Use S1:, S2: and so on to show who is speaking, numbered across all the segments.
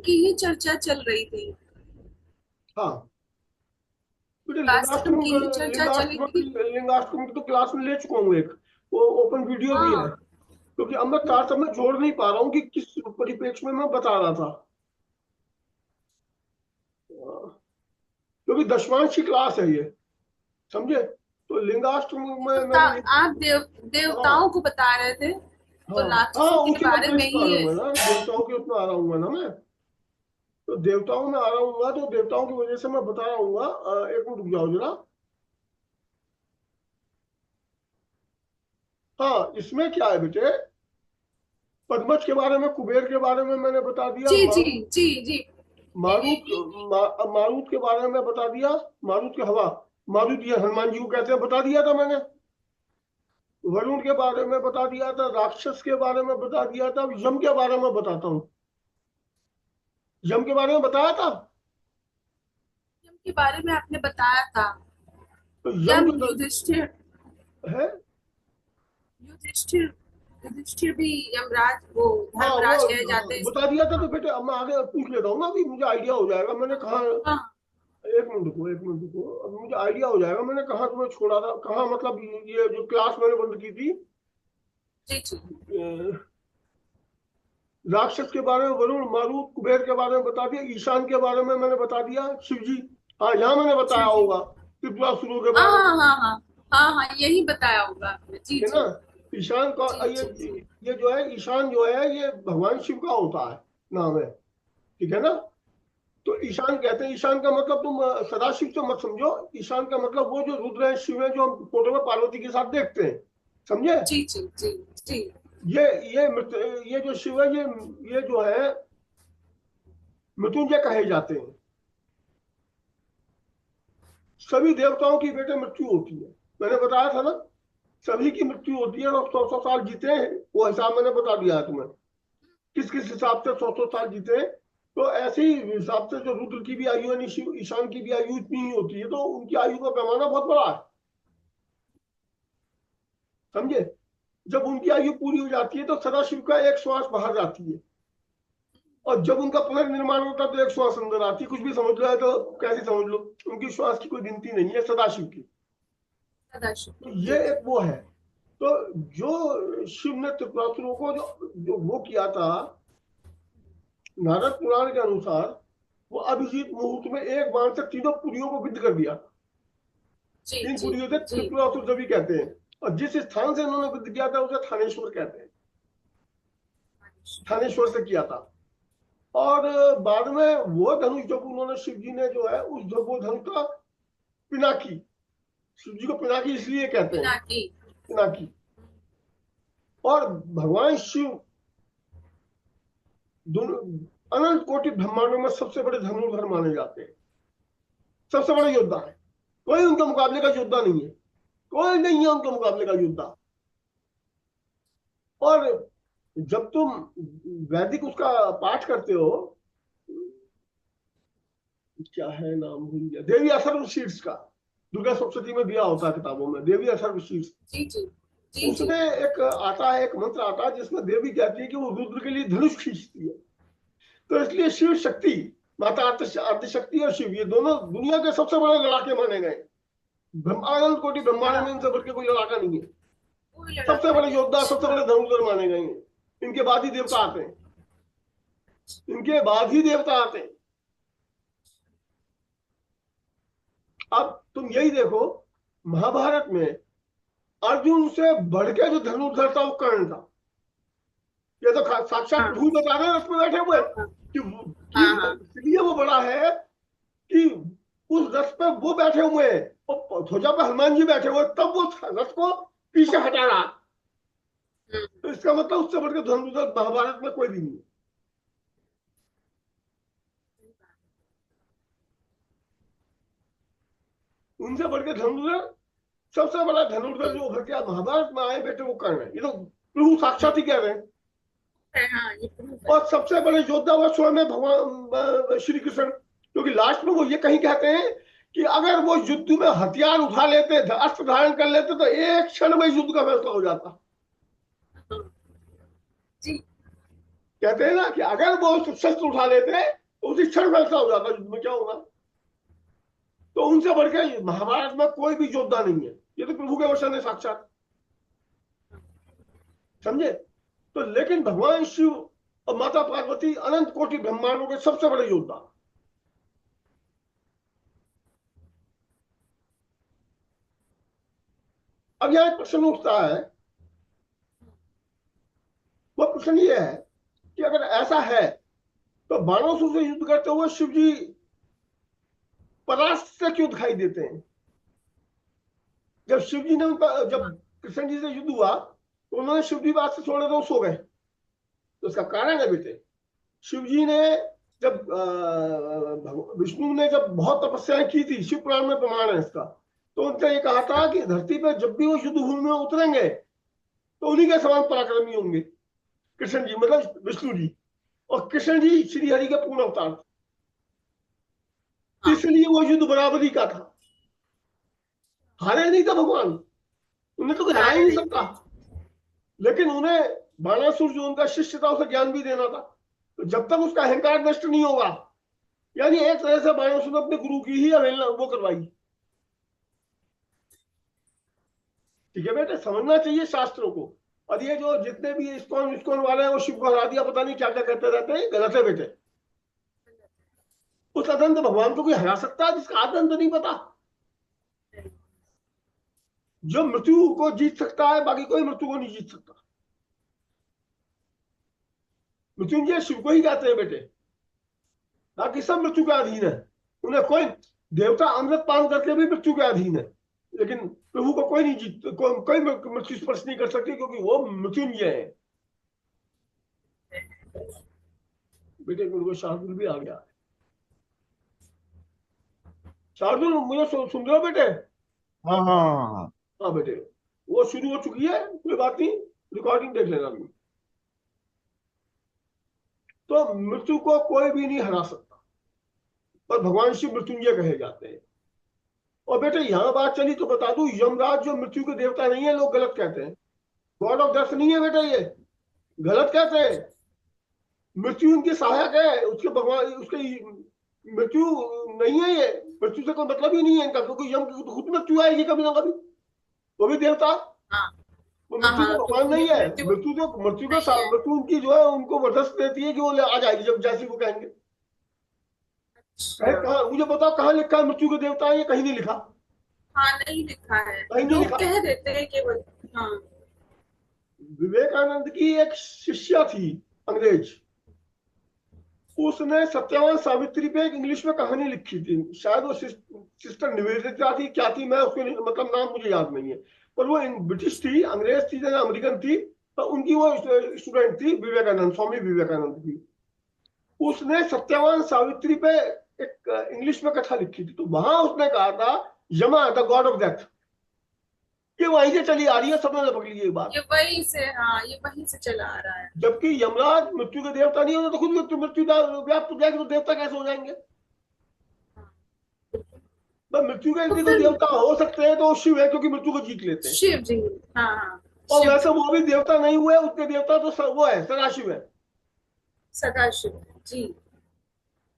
S1: की ही चर्चा चल रही थी।
S2: हाँ बेटे,
S1: कास्टम की ही चर्चा चली थी।
S2: लिंगाष्टमी की तो क्लास में ले चुका हूँ एक, वो ओपन वीडियो भी है।
S1: हाँ।
S2: क्योंकि अब मैं तारतम्य में जोड़ नहीं पा रहा हूँ कि किस परिप्रेक्ष्य में मैं बता रहा था। क्योंकि दशमांश की क्लास है ये, समझे? तो लिंगाष्टमी में
S1: देवता,
S2: मैंने
S1: आप
S2: हाँ
S1: देवताओं को बता रहे थे,
S2: हाँ
S1: तो
S2: हाँ,
S1: राक्षसों के
S2: उसी
S1: बारे में
S2: कंटेक्स्ट में आ
S1: ही है।
S2: जाऊंगा ना, देवताओं के उसमें आ रहा हूँ ना मैं। तो देवताओं में आ रहा हूँ, तो देवताओं की वजह से मैं बता रहा हूँ। एक मिनट रुक जाओ जरा। हाँ, इसमें क्या है बेटे, पद्मज के बारे में, कुबेर के बारे में मैंने बता दिया,
S1: जी जी जी जी।
S2: मारुत मारुत के बारे में बता दिया। मारुत के हवा, मारुत ये हनुमान जी को कहते हैं, बता दिया था मैंने। वरुण के बारे में बता दिया था, राक्षस के बारे में बता दिया था। अब यम के बारे में बताता हूँ। यम के बारे में बताया था।
S1: यम के बारे में आपने बताया था।
S2: तो यम
S1: यम
S2: जो
S1: युधिष्ठिर,
S2: है,
S1: युधिष्ठिर युधिष्ठिर भी यमराज, वो
S2: हाँ वो,
S1: धर्मराज कहे
S2: हाँ
S1: जाते हैं
S2: बता
S1: इसको।
S2: दिया था। तो
S1: हाँ
S2: बेटे अब मैं आगे पूछ लेता हूँ ना, अभी मुझे आइडिया हो जाएगा मैंने कहा।
S1: हाँ।
S2: एक मिनट रुको, एक मिनट रुको, अब मुझे आइडिया हो जाएगा मैंने कहा तुम्हें छोड़ा था, कहाँ मतलब ये जो क्लास मैंने बंद की थी।
S1: जी जी
S2: राक्षस के बारे में वरुण, मारुत, कुबेर के बारे में बता दिया। ईशान के बारे में मैंने बता दिया, शिव जी। हाँ, यहाँ मैंने बताया
S1: जी जी।
S2: होगा त्रिपुरासुरों के
S1: हाँ
S2: बारे
S1: हाँ
S2: में।
S1: हाँ हाँ हाँ हाँ, यही बताया होगा आपने। जी
S2: है ना?
S1: जी
S2: ईशान का
S1: जी
S2: ये
S1: जी जी।
S2: ये जो है ईशान जो है ये भगवान शिव का होता है, नाम है। ठीक है ना? तो ईशान कहते हैं, ईशान का मतलब तुम सदाशिव से मत समझो। ईशान का मतलब वो जो रुद्र है, शिव है, जो हम फोटो में पार्वती के साथ देखते हैं, समझे?
S1: जी जी जी जी।
S2: ये ये जो शिव है, ये जो है मृत्युंजय कहे जाते हैं। सभी देवताओं की बेटे मृत्यु होती है, मैंने बताया था ना। सभी की मृत्यु होती है और 100-100 साल जीते हैं, वो हिसाब मैंने बता दिया है तुम्हें। किस किस हिसाब से 100-100 साल जीते हैं। तो ऐसे ही हिसाब से जो रुद्र की भी आयु है, ईशान की भी आयु इतनी ही होती है, तो उनकी आयु का पैमाना बहुत बड़ा है, समझे? जब उनकी आयु पूरी हो जाती है तो सदाशिव का एक श्वास बाहर जाती है, और जब उनका पुनर्निर्माण होता है तो एक श्वास अंदर आती है। कुछ भी समझ लो है तो कैसे समझ लो, उनकी श्वास की कोई गिनती नहीं है सदाशिव की।
S1: सदाशिव
S2: तो
S1: की।
S2: ये
S1: जी जी।
S2: एक वो है। तो जो शिव ने त्रिपुरासुरों को जो वो किया था, नारद पुराण के अनुसार, वो अभिजीत मुहूर्त में एक बाण से तीनों पुरियों को विद्ध कर दिया।
S1: जी
S2: तीन
S1: जी
S2: पुरियों से
S1: जी।
S2: त्रिपुरासुर सभी कहते हैं। और जिस स्थान से इन्होंने विद्ध किया था उसे थानेश्वर कहते हैं। थानेश्वर से किया था। और बाद में वो धनुष जब उन्होंने, शिव जी ने जो है उस वो धनुष का पिनाकी, शिव जी को पिनाकी इसलिए कहते हैं,
S1: पिनाकी।
S2: पिनाकी। और भगवान शिव दोनों अनंत कोटि ब्रह्मांडों में सबसे बड़े धनुर्धर माने जाते हैं, सबसे बड़े योद्धा है। कोई उनके मुकाबले का योद्धा नहीं है, कोई नहीं है उनके मुकाबले का योद्धा। और जब तुम वैदिक उसका पाठ करते हो, क्या है नाम भूल गया, देवी अथर्व शीर्ष का, दुर्गा सप्तशती में दिया होता है किताबों में, देवी अथर्व शीर्ष।
S1: जी जी जी जी।
S2: उसमें एक आता है, एक मंत्र आता है जिसमें देवी कहती है कि वो रुद्र के लिए धनुष खींचती है। तो इसलिए शिव शक्ति, माता आदिशक्ति और शिव, ये दोनों दुनिया के सबसे बड़े लड़ाके माने गए। ब्रह्मांड कोटि ब्रह्मांड
S1: हाँ,
S2: में इनसे बढ़ के कोई लड़ाका नहीं है।
S1: कोई
S2: सबसे
S1: लड़ाका
S2: बड़े
S1: नहीं।
S2: योद्धा, सबसे
S1: अच्छा
S2: बड़े धनुर्धर माने गए हैं। इनके बाद ही देवता
S1: अच्छा।
S2: आते हैं, इनके बाद ही देवता आते हैं। अब तुम यही देखो, महाभारत में अर्जुन से बढ़ के जो धनुर्धर था वो कर्ण था। ये तो साक्षात
S1: हाँ
S2: प्रभु ही बता रहे हैं रथ में बैठे हुए
S1: हाँ हाँ
S2: कि कि
S1: हाँ हाँ।
S2: इसलिए वो बड़ा है कि उस रथ पे वो बैठे हुए हैं और ध्वजा पे हनुमान जी बैठे हुए, तब वो रथ को पीछे हटा रहा।
S1: हम्म।
S2: तो इसका मतलब उससे बढ़ के धनुर्धर महाभारत में कोई भी नहीं है। उनसे बढ़ के धनुर्धर, सबसे बड़ा धनुर्धर जो उभर के महाभारत में आए बेटे वो कर्ण है। ये तो प्रभु साक्षात ही कह रहे हैं।
S1: हाँ, ये प्रूफ है।
S2: और सबसे बड़े योद्धा वो स्वयं है भगवान श्री कृष्ण, क्योंकि लास्ट में वो ये कहीं कहते हैं कि अगर वो युद्ध में हथियार उठा लेते, अस्त्र धारण कर लेते, तो एक क्षण में युद्ध का फैसला हो जाता।
S1: हाँ, जी।
S2: कहते हैं ना कि अगर वो शस्त्र उठा लेते तो उसी क्षण फैसला हो जाता युद्ध में क्या होगा। तो उनसे बढ़ के महाभारत में कोई भी योद्धा नहीं है, ये तो प्रभु के वचन है साक्षात, समझे। तो लेकिन भगवान शिव और माता पार्वती अनंत कोटि ब्रह्मांडों के सबसे बड़े योद्धा। अब यहां एक प्रश्न उठता है, वो प्रश्न ये है कि अगर ऐसा है तो बाणासुर से युद्ध करते हुए शिव जी परास्त से क्यों दिखाई देते हैं। जब शिव जी ने उनका, जब कृष्ण जी से युद्ध हुआ तो उन्होंने शिव जी बात से छोड़े तो सो गए। तो इसका कारण है बेटे, शिव जी ने जब विष्णु ने जब बहुत तपस्याएं की थी, शिव पुराण में प्रमाण है इसका, तो उनने ये कहा था कि धरती पर जब भी वो युद्ध भूमि में उतरेंगे तो उन्हीं के समान पराक्रमी होंगे कृष्ण जी, मतलब विष्णु जी। और कृष्ण जी श्री हरि के पूर्ण अवतार थे, इसलिए वो युद्ध बराबरी का था, हारे नहीं था भगवान, उन्हें तो कोई हरा ही नहीं सकता। लेकिन उन्हें बाणासुर जो उनका शिष्य था उसे ज्ञान भी देना था। तो जब तक उसका अहंकार नष्ट नहीं होगा, यानी एक तरह से बाणासुर ने अपने गुरु की ही अवहेलना वो करवाई। ठीक है बेटे, समझना चाहिए शास्त्रों को। और ये जो जितने भी इस्कॉन इस्कॉन वाले हैं वो शिव को हरा दिया, पता नहीं क्या क्या कहते रहते हैं, गलत है बेटे। उस अदंत भगवान को कोई हरा सकता है जिसका आदंत नहीं पता। जो मृत्यु को जीत सकता है, बाकी कोई मृत्यु को नहीं जीत सकता। मृत्युंजय शिव को ही कहते हैं बेटे, बाकी सब मृत्यु के अधीन है। उन्हें कोई देवता अमृत पान करके भी मृत्यु के अधीन है, लेकिन प्रभु को कोई नहीं जीत, कोई मृत्यु स्पर्श नहीं कर सकती, क्योंकि वो मृत्युंजय है। बेटे उनको शार्दुल भी आ गया है। शार्दुल मुझे सुन रहे हो बेटे।
S3: हाँ हाँ हाँ हाँ।
S2: हाँ बेटे, वो शुरू हो चुकी है, कोई बात नहीं, रिकॉर्डिंग देख लेना अभी। तो मृत्यु को कोई भी नहीं हरा सकता, और भगवान शिव मृत्युंजय कहे जाते हैं। और बेटे यहां बात चली तो बता दूं, यमराज जो मृत्यु के देवता नहीं है, लोग गलत कहते हैं, गॉड ऑफ डेथ नहीं है बेटा, ये गलत कहते हैं। मृत्यु उनकी सहायक है, उसके भगवान उसके मृत्यु नहीं है ये, मृत्यु से कोई मतलब ही नहीं है इनका, क्योंकि यम की खुद मृत्यु आएगी कभी ना कभी, वो भी देवता। वो मृत्यु का भगवान नहीं है, मृत्यु उनकी जो है उनको वरदस्त देती है कि वो आ जाएगी जब जैसे वो कहेंगे। कहा मुझे बताओ कहाँ लिखा है मृत्यु के देवता है, ये कहीं नहीं लिखा।
S1: हाँ नहीं लिखा है,
S2: कहीं नहीं
S1: लोग
S2: लिखा।
S1: कह देते हैं केवल। हाँ
S2: विवेकानंद की एक शिष्या थी अंग्रेज, उसने सत्यवान सावित्री पे एक इंग्लिश में कहानी लिखी थी, शायद वो सिस्टर निवेदिता थी क्या थी, मैं उसके मतलब नाम मुझे याद नहीं है, पर वो ब्रिटिश थी, अंग्रेज थी या अमेरिकन थी, तो उनकी वो स्टूडेंट थी विवेकानंद, स्वामी विवेकानंद की। उसने सत्यवान सावित्री पे एक इंग्लिश में कथा लिखी थी, तो वहां उसने कहा था यमा द गॉड ऑफ डेथ, ये वहीं से चली आ रही है, सबने पकड़ ली ये बात।
S1: ये वहीं से, हाँ ये वहीं से चला आ रहा है।
S2: जबकि यमराज मृत्यु के देवता नहीं होते, तो खुद मृत्यु व्याप्त हो जाएगी, तो देवता कैसे हो जाएंगे। तो मृत्यु के यदि कोई देवता हो सकते हैं तो शिव है, क्योंकि मृत्यु को जीत लेते हैं।
S1: शिव जी, हाँ हाँ।
S2: और वैसे वो भी देवता नहीं हुए, उसके देवता तो वो है सदाशिव है,
S1: सदाशिव जी।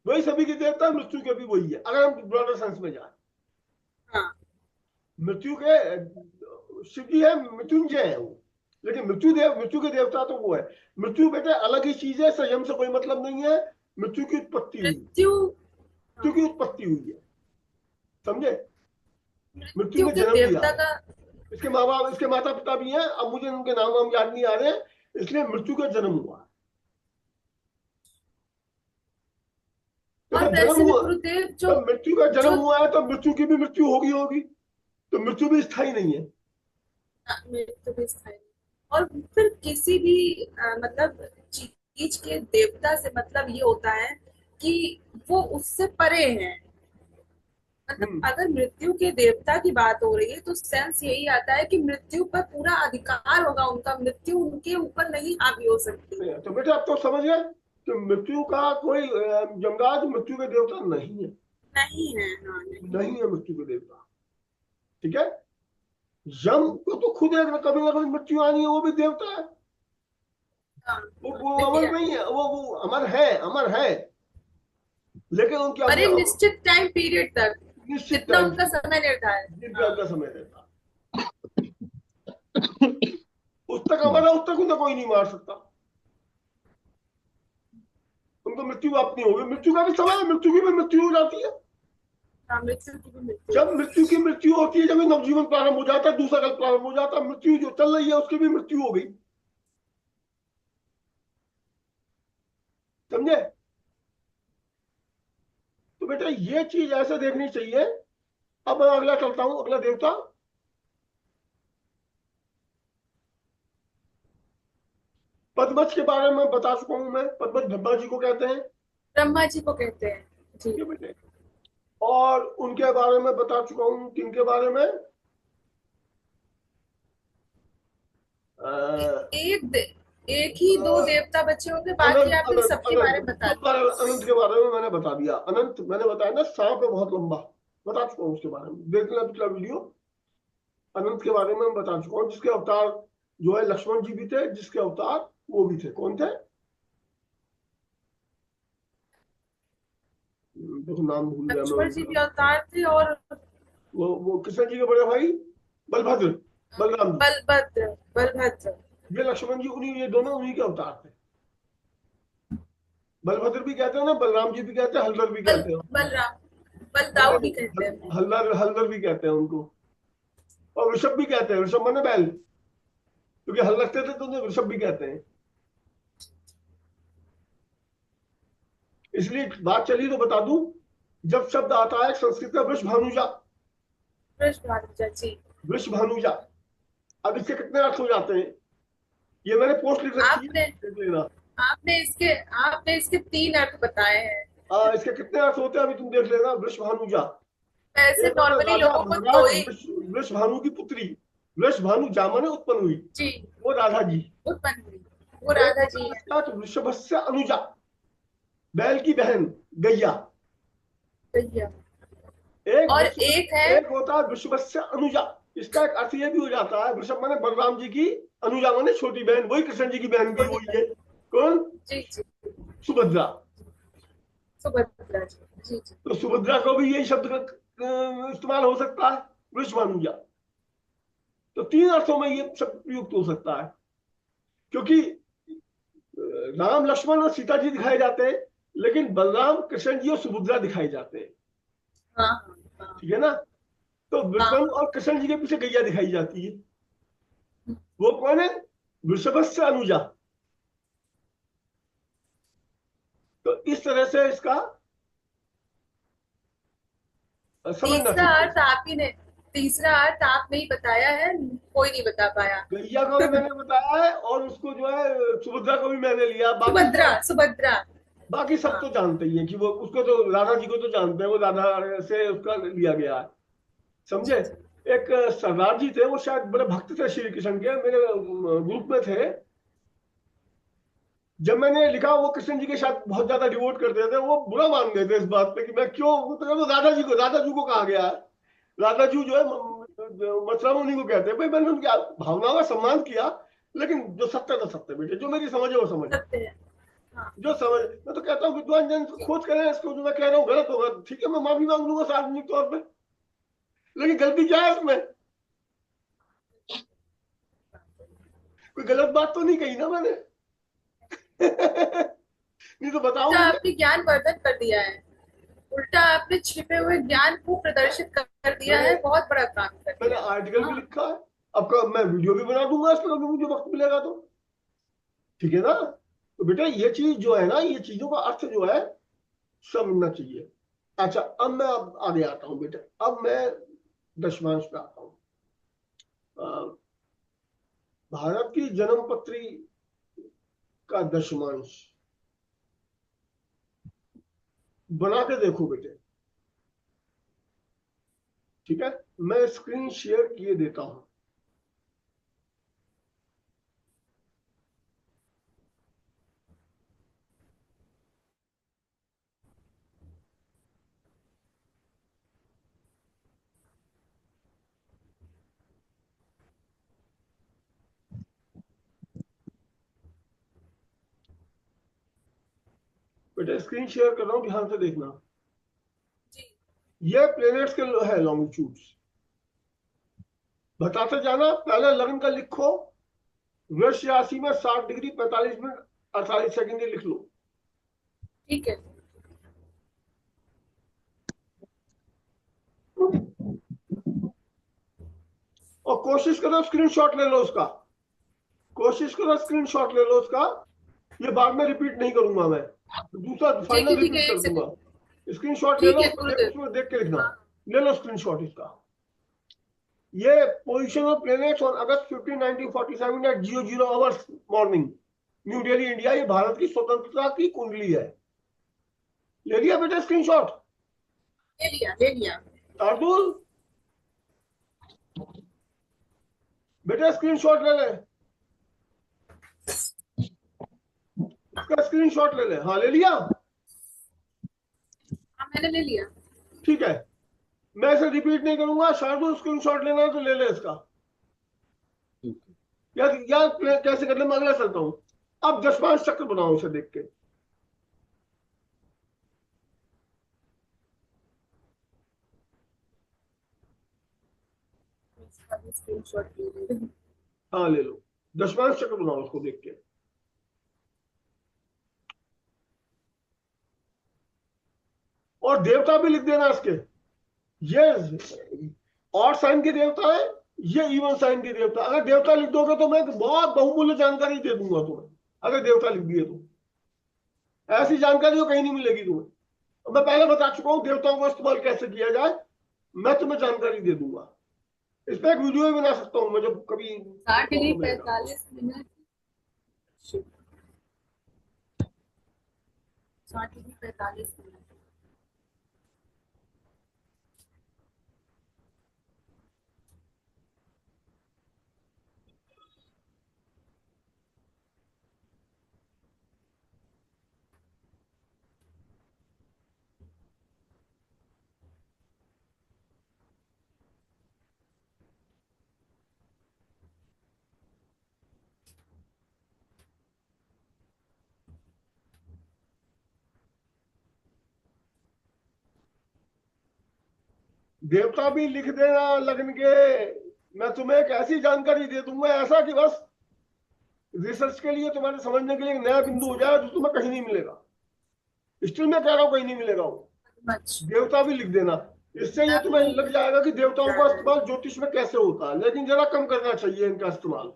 S2: वही सभी के देवता, मृत्यु के भी वही है, अगर हम ब्रॉडर सेंस में जाए।
S1: हाँ
S2: मृत्यु के शिव जी है, मृत्युंजय है वो, लेकिन मृत्यु के देवता तो वो है। मृत्यु बेटे अलग ही चीज है, संयम से कोई मतलब नहीं है। मृत्यु की उत्पत्ति हुई, मृत्यु की उत्पत्ति हुई है, समझे। मृत्यु ने जन्म लिया, इसके माँ बाप, इसके माता पिता भी हैं, अब मुझे उनके नाम वाम याद नहीं आ रहे हैं, इसलिए मृत्यु का जन्म हुआ। तो जन्म हुआ, तो मृत्यु का जन्म हुआ है, तो मृत्यु की भी मृत्यु होगी, तो मृत्यु भी स्थायी नहीं है।
S1: मृत्यु भी स्थायी, और फिर किसी भी मतलब चीज के देवता से मतलब ये होता है कि वो उससे परे हैं। मतलब अगर मृत्यु के देवता की बात हो रही है तो सेंस यही आता है कि मृत्यु पर पूरा अधिकार होगा उनका, मृत्यु उनके ऊपर नहीं हावी हो सकती।
S2: तो बेटे अब तो समझ गए कि मृत्यु का कोई यमराज मृत्यु के देवता नहीं है,
S1: नहीं है, हाँ
S2: नहीं है मृत्यु के देवता। ठीक है, यम को तो खुद कभी ना कभी मृत्यु आनी है, वो भी देवता है।
S1: हाँ
S2: वो अमर
S1: दिव्या।
S2: नहीं है, वो अमर है, अमर है, लेकिन उनके
S1: अरे
S2: अंदर
S1: निश्चित टाइम पीरियड तक,
S2: निश्चित
S1: जितना
S2: टाइम
S1: उनका समय निर्धारित।
S2: दीर्घकाल
S1: हाँ।
S2: का समय रहता। उस तक अमर है, उस तक उन्हें कोई नहीं मार सकता। उनको मृत्यु प्राप्त नहीं होगी, मृत्यु का भी समय है, मृत्यु की भी मृत्यु हो जाती है।
S1: हाँ, मृत्यु की भी मृत्यु
S2: जब
S1: होती
S2: मृत्यु की मृत्यु होती है, जब ये नवजीवन प्रारंभ हो जाता है, दूसरा कल प्रारंभ हो जाता है, मृत्यु जो चल रही है उसकी भी मृत्यु हो गई। समझे? तो बेटा ये चीज ऐसे देखनी चाहिए। अब मैं अगला चलता हूं, अगला देवता पद्मज के बारे में बता चुका हूं मैं। पद्मज ब्रह्मा जी को कहते हैं।
S1: है। ब्रह्मा जी को कहते हैं। जी।
S2: ठीक है बेटे। और उनके बारे में बता चुका हूं, किनके बारे में? अ,
S1: एक ही दो देवता बचे होंगे, बाकी
S2: अनंत
S1: आपने
S2: अनंत
S1: सबके
S2: अनंत
S1: बारे में बता
S2: सब
S1: दिया।
S2: अनंत के बारे में मैंने बता दिया। अनंत मैंने बताया ना, सांप है बहुत लंबा, बता चुका हूँ उसके बारे में, देख लेना पिछला वीडियो। अनंत के बारे में मैं बता चुका हूँ, जिसके अवतार जो है लक्ष्मण जी भी थे, जिसके अवतार वो भी थे। कौन थे? देखो नाम भूल गया मैं
S1: लक्ष्मण जी भी
S2: उनका।
S1: अवतार थे, और
S2: वो कृष्ण जी के बड़े भाई बलभद्र, बलराम जी।
S1: बलभद्र। बलभद्र।
S2: ये लक्ष्मण जी उन्हीं, ये दोनों उन्हीं के अवतार थे। बलभद्र भी कहते हैं ना, बलराम जी भी कहते हैं, हलधर भी कहते हैं उनको।
S1: बलराम। बलदाऊ भी कहते हैं।
S2: हलधर हलधर भी कहते हैं उनको। और ऋषभ भी कहते हैं, ऋषभ माने बैल, क्योंकि हल रखते थे तो उन्हें ऋषभ भी कहते हैं। इसलिए बात चली तो बता दूं, जब शब्द आता है संस्कृत में वृषभानुजा,
S1: वृषभानुजा जी।
S2: वृषभानुजा, अब इसके कितने अर्थ हो जाते हैं? ये मैंने पोस्ट लिख रखी है,
S1: आपने
S2: देख लेना।
S1: आपने इसके आपने इसके 3 अर्थ बताए हैं।
S2: इसके कितने अर्थ होते हैं अभी तुम देख लेना। वृषभानुजा,
S1: ऐसे
S2: एक होता है
S1: नॉर्मली
S2: राजा
S1: लोगों को दो
S2: महाराज
S1: ही।
S2: वृषभानु की पुत्री। वृषभानुजा माने उत्पन्न हुई,
S1: जी।
S2: वो राधा जी।
S1: उत्पन्न हुई, वो
S2: एक
S1: राधा जी
S2: होता है
S1: है।
S2: इसका तो वृषभस्य अनुजा, बैल की बहन, गैया।
S1: भैया।
S2: एक
S1: और एक है।
S2: वृषभ, एक होता है वृषभस्य अनुजा। इसका एक अर्थ यह भी हो जाता है, वृषभ माने बलराम जी की, अनुजा माने छोटी बहन, वही कृष्ण जी की बहन भी
S1: छोटी
S2: वही है।
S1: बहन।
S2: कौन?
S1: जी जी।
S2: सुभद्रा।
S1: सुभद्रा जी। जी जी।
S2: तो सुभद्रा को भी यही शब्द का इस्तेमाल हो सकता है, वृषभानुजा। तो तीन अर्थों में ये शब्द प्रयुक्त हो सकता है, क्योंकि राम लक्ष्मण और सीता जी दिखाए जाते हैं, लेकिन बलराम कृष्ण जी और सुभद्रा दिखाए जाते हैं।
S1: हाँ हाँ
S2: ठीक है ना? तो
S1: हाँ
S2: बलराम
S1: हाँ।
S2: और कृष्ण जी के पीछे गैया दिखाई जाती है। वो कौन है? वृषभस्य अनुजा। तो इस तरह से इसका समझना
S1: तीसरा
S2: चाहिए।
S1: अर्थ आप ही ने तीसरा अर्थ आपने ही बताया है, कोई नहीं बता पाया।
S2: गैया को भी मैंने बताया है, और उसको जो है सुभद्रा को भी मैंने लिया। बाकी
S1: सुभद्रा,
S2: जो,
S1: सुभद्रा।
S2: बाकी सब
S1: हाँ।
S2: तो जानते ही हैं कि वो, उसको तो राधा जी को तो जानते हैं, वो राधा से उसका लिया गया है। समझे?
S1: जी जी।
S2: एक सरदार जी थे, वो शायद बड़े भक्त थे श्री कृष्ण के, मेरे ग्रुप में थे। जब मैंने लिखा वो कृष्ण जी के साथ बहुत ज्यादा डिवोट करते थे, वो बुरा मान गए थे इस बात पे कि मैं क्यों, वो तो राधा जी को कहा गया है। राधा जी जो है मथुरा में उन्हीं को कहते हैं। भाई मैंने उनकी भावनाओं का सम्मान किया, लेकिन जो सत्य था सत्य बेटे, जो मेरी समझ है वो समझ।
S1: सत्य है। हाँ।
S2: जो समझ, मैं तो कहता हूँ विद्वान जन
S1: जी।
S2: खोज करें इसको, जो मैं कह रहा हूँ गलत होगा, ठीक है मैं माफी मांग लूंगा सार्वजनिक तौर पर, लेकिन गलती क्या है इसमें? कोई गलत बात तो नहीं कही ना मैंने? नहीं तो बताओ
S1: उल्टा
S2: मुझे।
S1: आपने ज्ञान वर्धन कर दिया है। उल्टा आपने छिपे हुए ज्ञान को प्रदर्शित कर दिया
S2: मैंने
S1: है, बहुत बड़ा काम कर
S2: मैंने
S1: दिया है।
S2: आर्टिकल भी
S1: हाँ।
S2: लिखा है। अब मैं वीडियो भी बना दूंगा इस पर, अभी मुझे वक्त मिलेगा तो। ठीक है ना? तो बेटा ये चीज जो है ना, ये चीजों का अर्थ जो है समझना चाहिए। अच्छा, अब मैं अब आगे आता हूँ बेटा। अब मैं दशमांश पे आता हूँ। अ, भारत की जन्मपत्री का दशमांश बना के देखो बेटे। ठीक है, मैं स्क्रीन शेयर किए देता हूं। बेटा स्क्रीन शेयर कर रहा हूँ, ध्यान से देखना।
S1: जी।
S2: ये प्लेनेट्स के है लॉन्गिट्यूड्स, बताते जाना। पहले लग्न का लिखो, वृष राशि में 60 डिग्री 45 मिनट 48 सेकंड ये लिख लो।
S1: ठीक है।
S2: और कोशिश करो स्क्रीनशॉट ले लो उसका, कोशिश करो स्क्रीनशॉट ले लो उसका। ये बाद में रिपीट नहीं करूंगा मैं, दूसरा
S1: ठीक
S2: फाइनल
S1: है, ठीक
S2: रिपीट
S1: है,
S2: कर
S1: एक
S2: दूंगा।
S1: सेकंड।
S2: स्क्रीनशॉट ले
S1: ठीक
S2: लो,
S1: है गुरुदेव।
S2: उसमें देख के लिखना।
S1: हाँ।
S2: ले लो स्क्रीनशॉट इसका। ये position of planets on August 15 1947 at 00 hours morning, New Delhi India. ये भारत की स्वतंत्रता की कुंडली है। ले लिया बेटा स्क्रीनशॉट?
S1: ले लिया, ले लिया।
S2: शार्दुल बेटा स्क्रीनशॉट ले ले, इसका स्क्रीनशॉट ले ले। हाँ ले लिया?
S1: हाँ, मैंने ले लिया।
S2: ठीक है, मैं इसे रिपीट नहीं करूंगा। शार्दुल स्क्रीनशॉट लेना है तो ले ले इसका। या कैसे कर ले, मैं अगला चलता हूँ। अब 10 5 चक्र बनाओ इसे देख के।
S1: स्क्रीनशॉट ले ले।
S2: हाँ ले लो, 10 5 चक्र बनाओ उसको देख के। और देवता भी लिख देना इसके। ये और साइन के देवता है, ये इवन साइन के देवता। अगर देवता लिख दोगे तो मैं बहुत बहुमूल्य जानकारी दे दूंगा तुम्हें। अगर देवता लिख दिए तो ऐसी जानकारी तो कहीं नहीं मिलेगी तुम्हें। और मैं पहले बता चुका हूं देवताओं को इस्तेमाल कैसे किया जाए, मैं तुम्हें जानकारी दे दूंगा। इस पर एक वीडियो भी बना सकता हूँ मैं जब कभी
S1: 60 डिग्री
S2: मौका मिलेगा।
S1: 45 मिनट। 60 degree 45 minute.
S2: देवता भी लिख देना लगन के। मैं तुम्हें एक ऐसी जानकारी दे दूंगा, ऐसा कि बस रिसर्च के लिए, तुम्हारे समझने के लिए एक नया बिंदु हो जाए जो तुम्हें कहीं नहीं मिलेगा। स्टिल मैं कह रहा हूं कहीं नहीं मिलेगा वो।
S1: मच।
S2: देवता भी लिख देना। इससे ये तुम्हें लग जाएगा कि देवताओं का इस्तेमाल ज्योतिष में कैसे होता है, लेकिन जरा कम करना चाहिए इनका इस्तेमाल।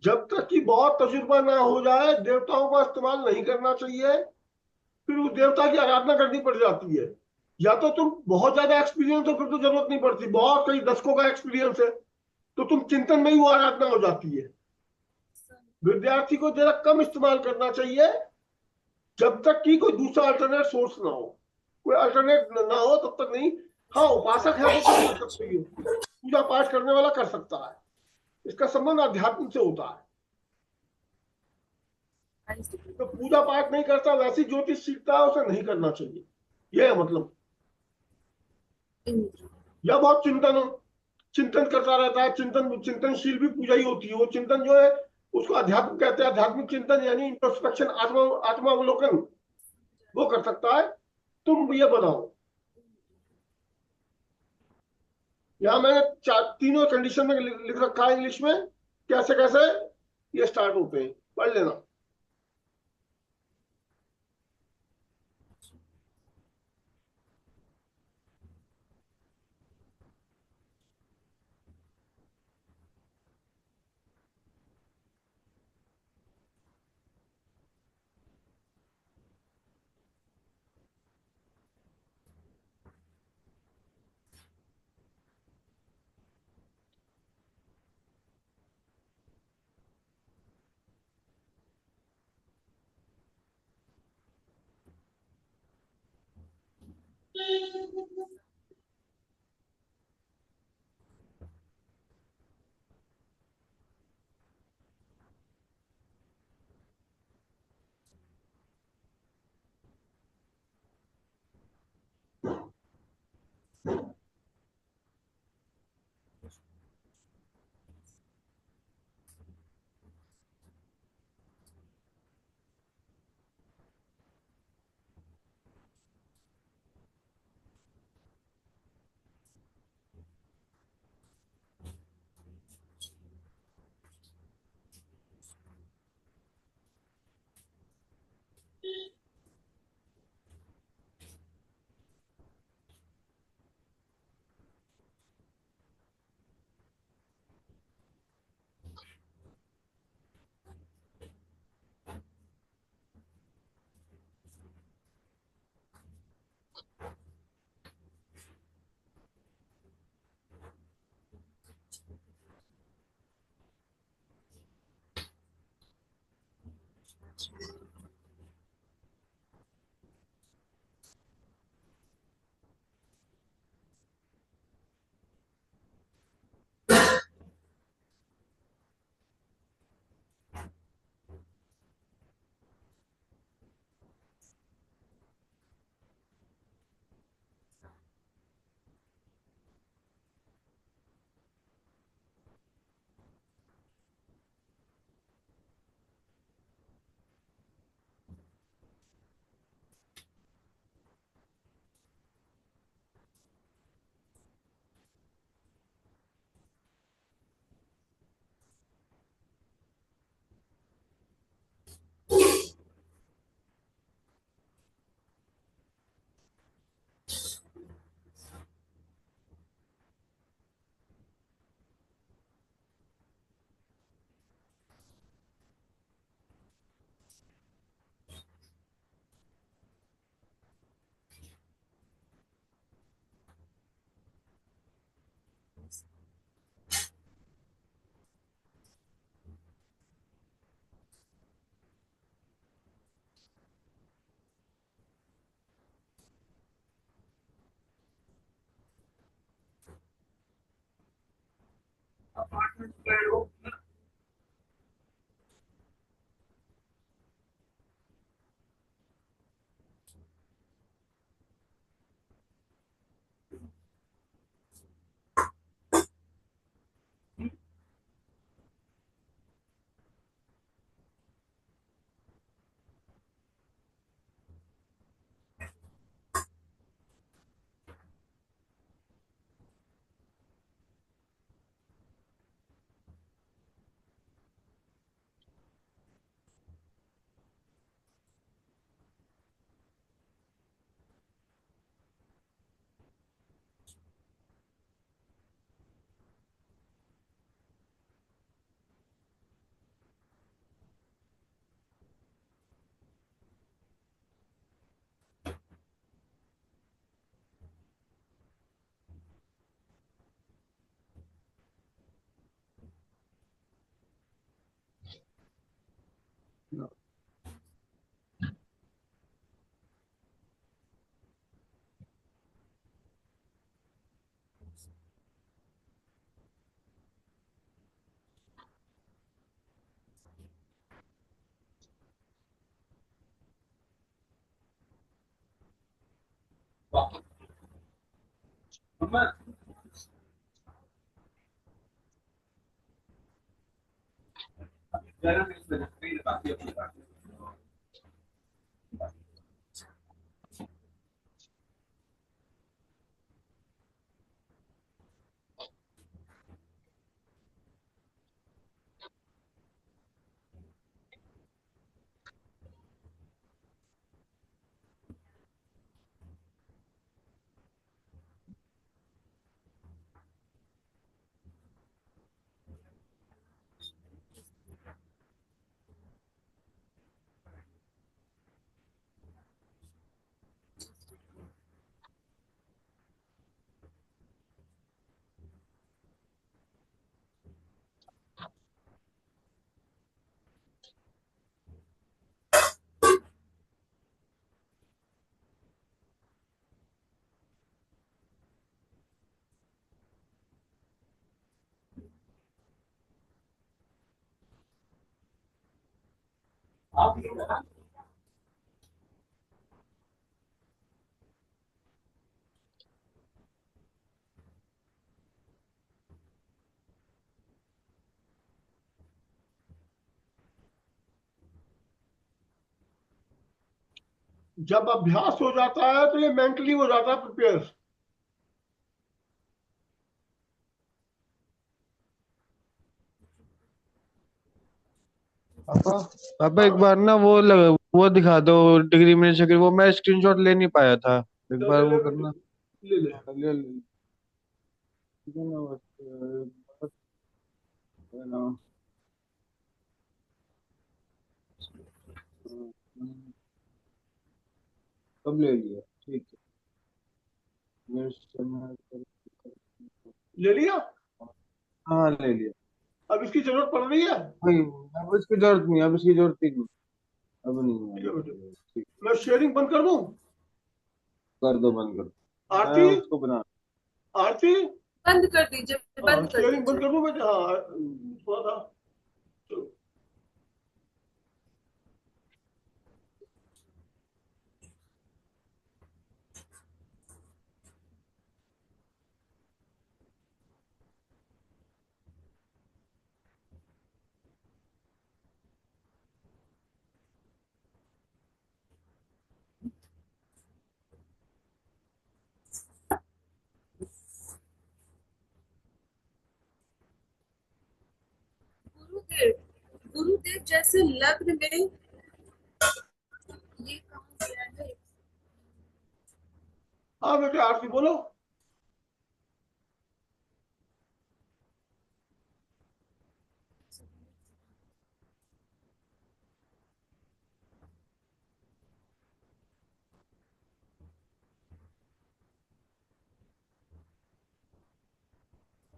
S2: जब तक कि बहुत तजुर्बा ना हो जाए देवताओं का इस्तेमाल नहीं करना चाहिए। फिर उस देवता की आराधना करनी पड़ जाती है। या तो तुम बहुत ज्यादा एक्सपीरियंस हो, फिर तो जरूरत नहीं पड़ती। बहुत कई दशकों का एक्सपीरियंस है तो तुम चिंतन में ही वो आराधना हो जाती है। विद्यार्थी को जरा कम इस्तेमाल करना चाहिए जब तक कि कोई दूसरा अल्टरनेट सोर्स ना हो। कोई अल्टरनेट ना हो तब तक नहीं। हाँ उपासक है वो तुम कर सकते हो, पूजा पाठ करने वाला कर सकता है। इसका संबंध अध्यात्म से होता है। तो पूजा पाठ नहीं करता वैसी ज्योतिष सीखता है उसे नहीं करना चाहिए, यह है मतलब। या बहुत चिंतन चिंतन करता रहता है, चिंतनशील भी पूजा ही होती है। वो चिंतन जो है उसको अध्यात्म कहते हैं। आध्यात्मिक चिंतन यानी इंट्रोस्पेक्शन, आत्मावलोकन वो कर सकता है। तुम ये बनाओ, यहाँ मैंने तीनों कंडीशन में लिख रखा है इंग्लिश में, कैसे कैसे ये स्टार्ट होते हैं, पढ़ लेना। जब अभ्यास हो जाता है तो ये मेंटली हो जाता है प्रिपेयर।
S3: पापा पापा एक बार ना वो दिखा दो, डिग्री मिल सके, वो मैं स्क्रीनशॉट ले नहीं पाया था। एक
S2: चल
S3: बार
S2: ले ले
S3: वो
S2: बेटे,
S3: करना।
S2: ले ले।
S3: हाँ, ले ले। ठीक है ना, बस बस, है ना। हम्म, सब ले लिया, ठीक है।
S2: ले लिया।
S3: हाँ ले लिया।
S2: अब इसकी जरूरत पड़ रही है।
S3: नहीं, अब इसकी जरूरत नहीं, अब इसकी जरूरत ही नहीं। अब नहीं है
S2: ठीक है बेटे,
S3: अब। ठीक।
S2: मैं शेयरिंग बंद कर दूं।
S3: कर दो, बंद कर दो, मैं
S2: आरती,
S3: उसको बना।
S2: आरती।
S1: बंद कर दीजिए,
S2: हाँ
S1: बंद कर
S2: शेयरिंग बंद
S1: दीजिए।
S2: कर दूं बेटे, हाँ थोड़ा सा। चलो।
S1: गुरुदेव, गुरुदेव जैसे लग्न में ये कहाँ गया है?
S2: हाँ बेटे आरती बोलो।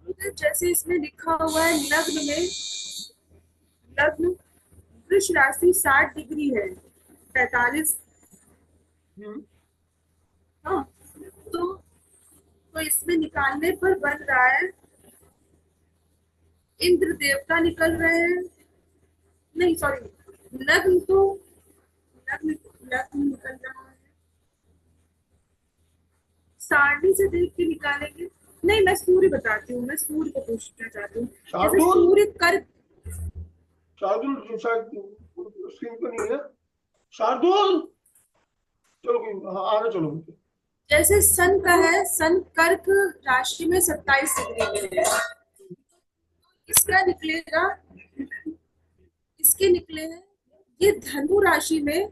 S1: गुरुदेव जैसे इसमें लिखा हुआ है लग्न में, लग्न वृष राशि 60 डिग्री है, 45।
S2: हम्म।
S1: हाँ, तो इसमें निकालने पर बन रहा है इंद्र देवता निकल रहे हैं। नहीं सॉरी, लग्न तो लग्न लग्न निकल रहा है, सारणी से देख के निकालेंगे। नहीं, मैं सूर्य बताती हूँ, मैं सूर्य को पूछना चाहती हूँ। जैसे
S2: शार्दुल,
S1: सूर्य कर्क,
S2: शार्दुल शायद स्क्रीन पे नहीं है। शार्दुल, चलो हाँ आगे चलो बेटे।
S1: जैसे सन का है, सन कर्क राशि में 27 डिग्री में है। इसका निकलेगा, इसके निकले हैं ये धनु राशि में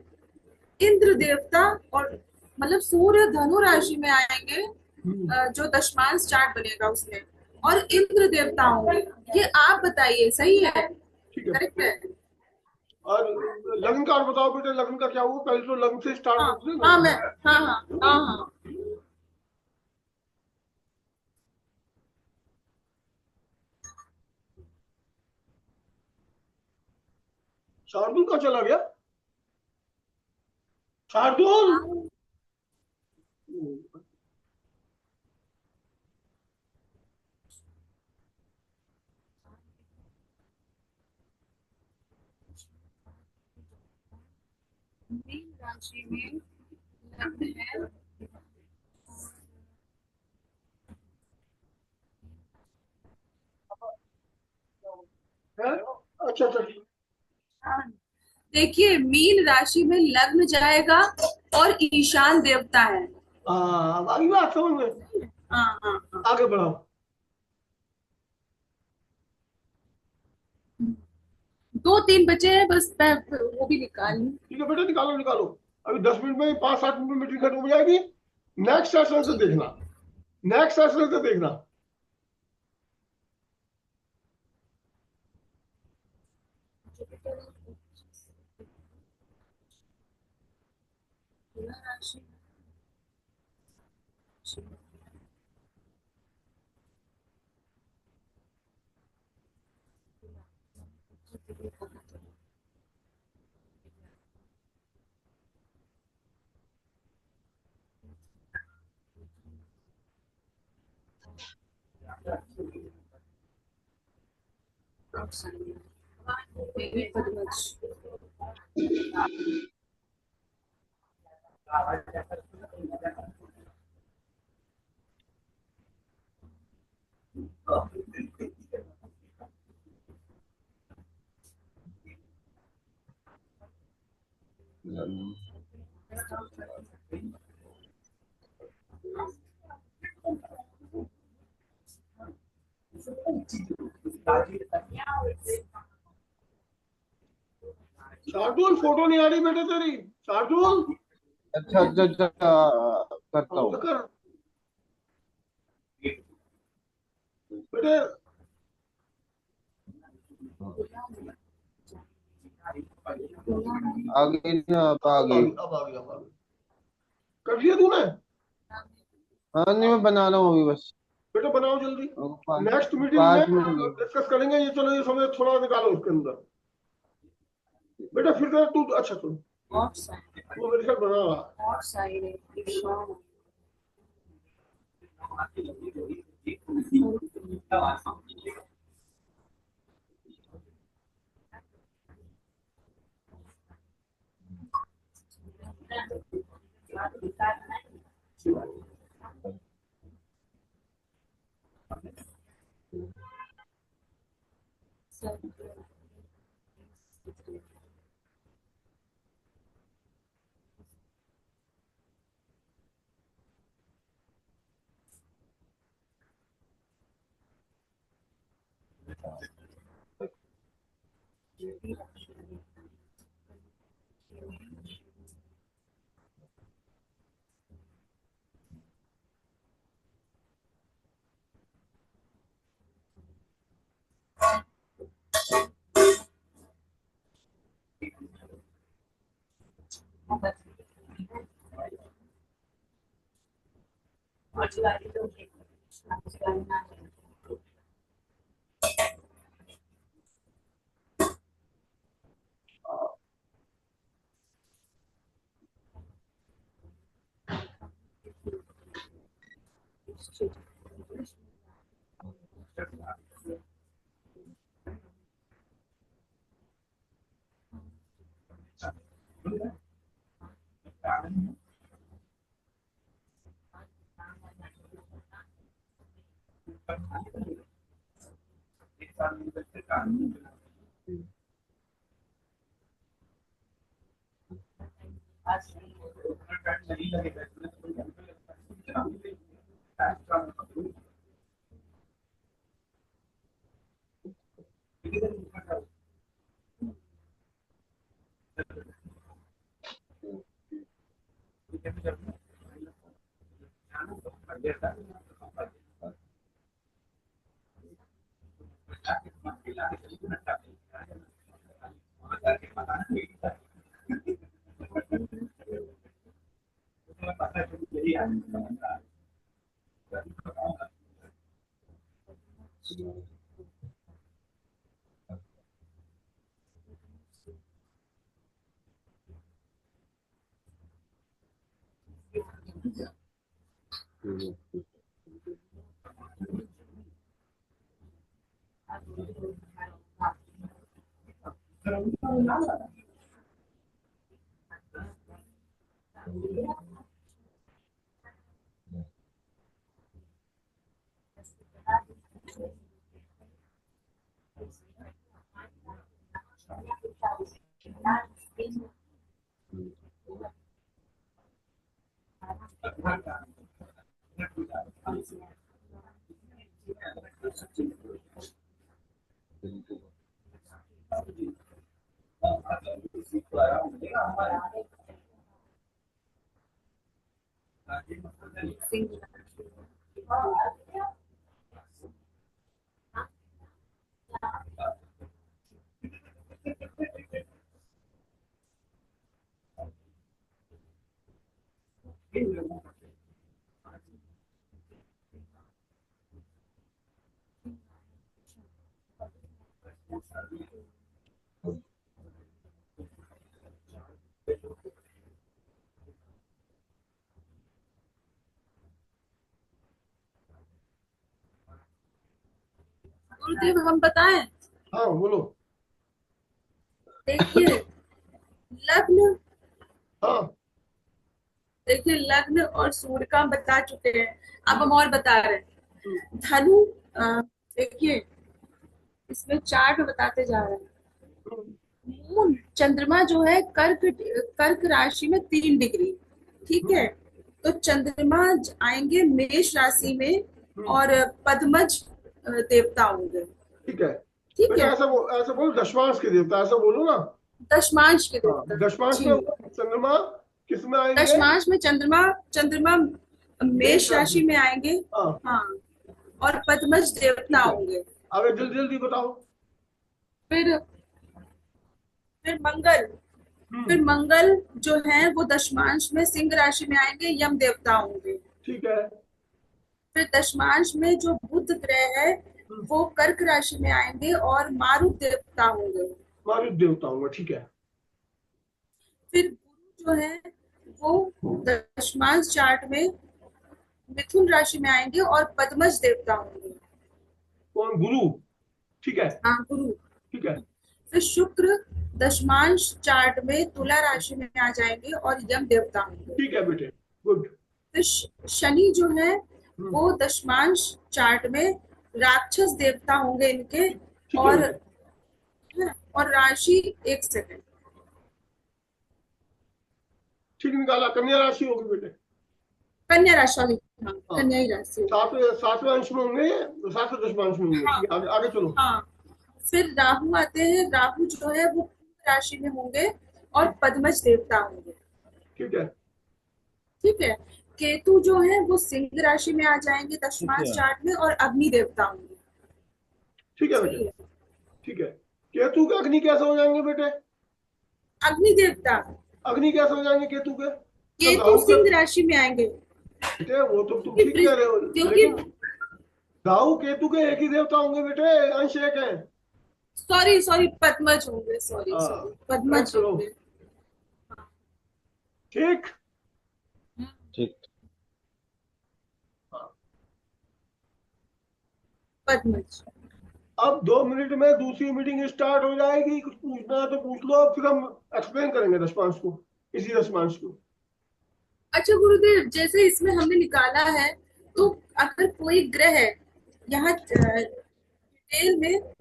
S1: इंद्र देवता, और मतलब सूर्य धनु राशि में आएंगे,
S2: हम्म।
S1: जो दशमांश चार्ट बनेगा उसमें, और इंद्र देवता होंगे। ये आप बताइए, सही है,
S2: ठीक है।
S1: करेक्ट है?
S2: और लग्न का और बताओ बेटे, लग्न का क्या हुआ, पहले तो लग्न से स्टार्ट
S1: हाँ
S2: करते हैं
S1: हाँ,
S2: ना।
S1: मैं हाँ हाँ हाँ हाँ।
S2: शार्दुल का चला गया। शार्दुल।
S1: हाँ, मीन राशि में लग्न है,
S2: अच्छा अच्छा।
S1: हाँ, देखिए मीन राशि में लग्न जाएगा और ईशान देवता है।
S2: हाँ, अब आगे बात समझ में।
S1: हाँ हाँ हाँ।
S2: आगे बढ़ाओ।
S1: 2-3 बचे हैं बस, मैं वो भी निकाल लूं।
S2: ठीक है बेटा, निकालो निकालो। अभी 10 मिनट में, 5-7 मिनट में मीटिंग खत्म हो जाएगी। नेक्स्ट सेशन से
S1: ठीक
S2: देखना, नेक्स्ट सेशन से देखना।
S1: है। तुला राशि। Maybe pretty much.
S2: Shardul, photo नहीं आ रही बेटे तेरी। शार्दुल,
S3: अच्छा अच्छा अच्छा, करता
S2: फोन तो
S3: हूँ।
S2: कर बेटे।
S3: आगे ना, अब
S2: अब आ
S3: आगे।
S2: गई, अब आ गई, अब आ गई। कर लिया तूने?
S3: हाँ नहीं, मैं बना रहा हूँ अभी बस।
S2: बेटा बनाओ जल्दी।
S3: पाँच
S2: नेक्स्ट मीटिंग में
S3: 5 मिनट।
S2: डिस्कस करेंगे ये। चलो, ये समय थोड़ा निकालो उसके अंदर। बेटा फिर कर तू। अच्छा सुन,
S1: North side.
S2: वो मेरे साथ बना रहा।
S1: North side है ईशान। सिंह। गुरुदेव हम बताएं।
S2: हाँ बोलो।
S1: देखिए लग्न,
S2: हाँ
S1: देखिए लग्न और सूर्य का हम बता चुके हैं, अब हम और बता रहे
S2: हम्म,
S1: हैं। धनु, देखिए इसमें चार्ट बताते जा रहे हैं।
S2: हम्म,
S1: मून चंद्रमा जो है कर्क, कर्क राशि में 3 डिग्री, ठीक है।
S2: हम्म,
S1: तो चंद्रमा आएंगे मेष राशि में,
S2: हम्म,
S1: और पद्मज देवता होंगे,
S2: ठीक है
S1: ठीक
S2: बेटा।
S1: है।
S2: ऐसा बोलो दशमांश के देवता, ऐसा बोलो ना।
S1: दशमांश के
S2: हाँ
S1: देवता,
S2: दशमांश में
S1: जी।
S2: वो चंद्रमा किस में आएंगे?
S1: दशमांश में चंद्रमा, चंद्रमा
S2: मेष
S1: मेष
S2: राशि।
S1: राशि में आएंगे।
S2: हाँ
S1: हाँ, और पद्मज देवता
S2: ठीक है।
S1: होंगे।
S2: आगे जल्दी जल्दी बताओ।
S1: फिर फिर मंगल,
S2: हम्म,
S1: फिर मंगल जो है वो दशमांश में सिंह राशि में आएंगे, यम देवता होंगे।
S2: ठीक है।
S1: फिर दशमांश में जो बुध ग्रह है
S2: हम्म,
S1: वो कर्क राशि में आएंगे और मारुत देवता होंगे।
S2: मारुत देवता होंगे, ठीक है।
S1: फिर गुरु जो है वो दशमांश चार्ट में मिथुन राशि में आएंगे और पद्मज देवता होंगे।
S2: कौन? गुरु। ठीक है।
S1: हाँ, गुरु।
S2: ठीक है।
S1: फिर शुक्र दशमांश चार्ट में तुला राशि में आ जाएंगे और यम देवता होंगे।
S2: ठीक है बेटे, गुड।
S1: फिर शनि जो है
S2: हम्म,
S1: वो दशमांश चार्ट में राक्षस देवता होंगे इनके।
S2: ठीक है
S1: और
S2: बेटे।
S1: और राशि, एक सेकंड,
S2: ठीक निकाला, कन्या राशि होगी बेटे।
S1: कन्या राशि वाली, हाँ
S2: हाँ
S1: कन्या ही राशि होगी।
S2: सातवें सातवें अंश में होंगे, सातवें दशमांश में होंगे,
S1: हाँ
S2: ठीक है। आगे आगे चलो।
S1: हाँ। फिर राहु आते हैं, राहु जो है वो कुंभ राशि में होंगे और पद्मज देवता होंगे,
S2: ठीक है।
S1: ठीक है। केतु जो है वो सिंह राशि में आ जाएंगे
S3: ठीक
S1: दशमांश
S3: है।
S1: चार्ट में और अग्नि देवता होंगे।
S2: ठीक है बेटे।
S1: सही है।
S2: ठीक है। केतु के अग्नि कैसे हो जाएंगे बेटे?
S1: अग्नि देवता,
S2: अग्नि कैसे हो जाएंगे केतु के? जब
S1: केतु
S2: राहु के
S1: सिंह राशि में आएंगे।
S2: बेटे, वो तो तुम
S1: क्योंकि
S2: ठीक कह रहे हो,
S1: क्योंकि
S2: लेकिन राहु केतु के एक ही देवता होंगे बेटे, अंश एक है।
S1: सॉरी सॉरी, पद्मज होंगे, सॉरी
S2: हाँ
S1: सॉरी,
S2: करेक्ट
S1: पद्मज
S2: करो।
S1: होंगे।
S2: ठीक।
S3: ठीक।
S2: हाँ।
S1: पद्मज।
S2: अब 2 मिनट में दूसरी मीटिंग स्टार्ट हो जाएगी, कुछ पूछना है तो पूछ लो, फिर हम एक्सप्लेन करेंगे दशमांश को, इसी दशमांश को।
S1: अच्छा गुरुदेव, जैसे इसमें हमने निकाला है, तो अगर कोई ग्रह है यहाँ डिटेल में,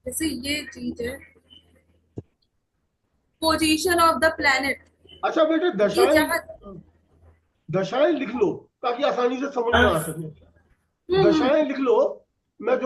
S1: जैसे ये चीज है पोजीशन ऑफ द प्लैनेट,
S2: अच्छा बेटे,
S1: ये
S2: दशाएं,
S1: जहाँ,
S2: दशाएं लिख लो ताकि आसानी से समझ में आ सके।
S1: हम्म,
S2: दशाएं लिख लो। मैं जो